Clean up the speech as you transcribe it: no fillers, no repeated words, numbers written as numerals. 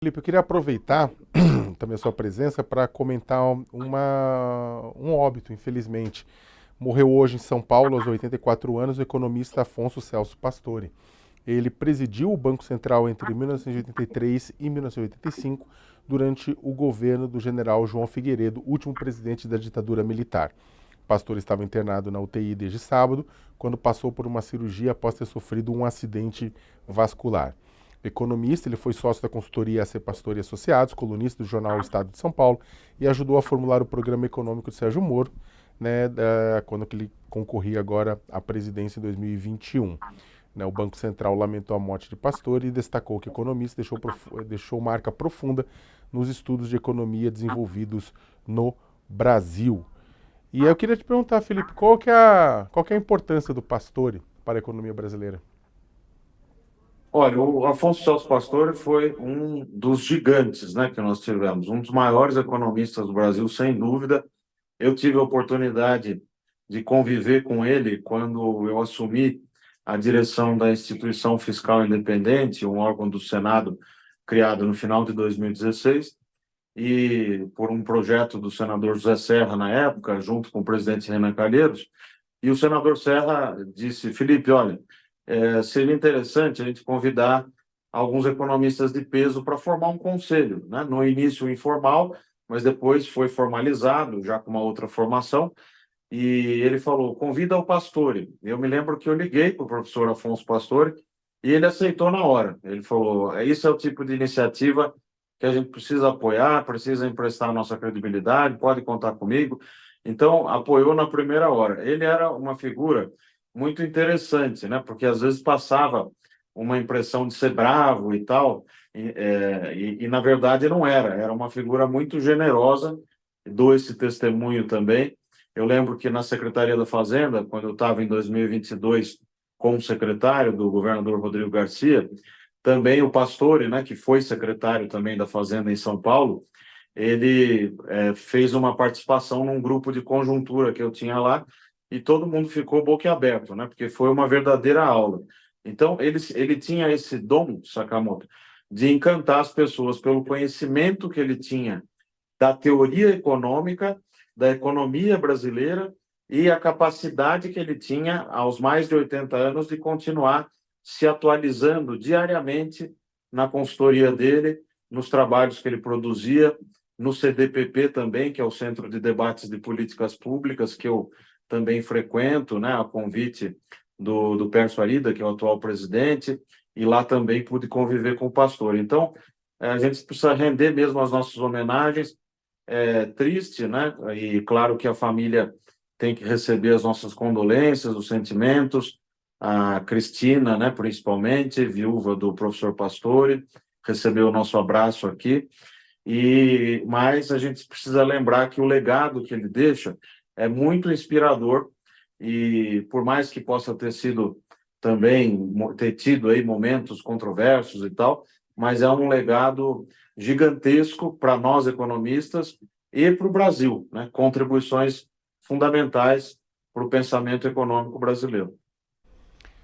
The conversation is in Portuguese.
Felipe, eu queria aproveitar também a sua presença para comentar um óbito, infelizmente. Morreu hoje em São Paulo, aos 84 anos, o economista Afonso Celso Pastore. Ele presidiu o Banco Central entre 1983 e 1985, durante o governo do general João Figueiredo, último presidente da ditadura militar. Pastore estava internado na UTI desde sábado, quando passou por uma cirurgia após ter sofrido um acidente vascular. Economista, ele foi sócio da consultoria AC Pastor e Associados, colunista do jornal Estado de São Paulo e ajudou a formular o programa econômico de Sérgio Moro, né, quando ele concorria agora à presidência em 2021. Né, o Banco Central lamentou a morte de Pastore e destacou que o economista deixou marca profunda nos estudos de economia desenvolvidos no Brasil. E eu queria te perguntar, Felipe, qual que é a importância do Pastore para a economia brasileira? Olha, o Afonso Celso Pastore foi um dos gigantes, né, que nós tivemos, um dos maiores economistas do Brasil, sem dúvida. Eu tive a oportunidade de conviver com ele quando eu assumi a direção da Instituição Fiscal Independente, um órgão do Senado criado no final de 2016, e por um projeto do senador José Serra, na época, junto com o presidente Renan Calheiros. E o senador Serra disse: Felipe, olha, seria interessante a gente convidar alguns economistas de peso para formar um conselho, né? No início informal, mas depois foi formalizado, já com uma outra formação. E ele falou: convida o Pastore. Eu me lembro que eu liguei para o professor Afonso Pastore e ele aceitou na hora. Ele falou: isso é o tipo de iniciativa que a gente precisa apoiar, precisa emprestar nossa credibilidade, pode contar comigo. Então, apoiou na primeira hora. Ele era uma figura muito interessante, né? Porque às vezes passava uma impressão de ser bravo e tal, na verdade não era. Era uma figura muito generosa, dou esse testemunho também. Eu lembro que na Secretaria da Fazenda, quando eu estava em 2022 como secretário do governador Rodrigo Garcia, também o Pastore, né, que foi secretário também da Fazenda em São Paulo, ele fez uma participação num grupo de conjuntura que eu tinha lá e todo mundo ficou boquiaberto, né, porque foi uma verdadeira aula. Então, ele tinha esse dom, Sakamoto, de encantar as pessoas pelo conhecimento que ele tinha da teoria econômica, da economia brasileira e a capacidade que ele tinha, aos mais de 80 anos, de continuar se atualizando diariamente na consultoria dele, nos trabalhos que ele produzia, no CDPP também, que é o Centro de Debates de Políticas Públicas, que eu também frequento, né, a convite do Pércio Arida, que é o atual presidente, e lá também pude conviver com o pastor. Então, a gente precisa render mesmo as nossas homenagens. É triste, né? E claro que a família tem que receber as nossas condolências, os sentimentos. A Cristina, né, principalmente, viúva do professor Pastore, recebeu o nosso abraço aqui. Mas a gente precisa lembrar que o legado que ele deixa é muito inspirador e por mais que possa ter sido também ter tido aí momentos controversos e tal, mas é um legado gigantesco para nós economistas e para o Brasil, né? Contribuições fundamentais para o pensamento econômico brasileiro.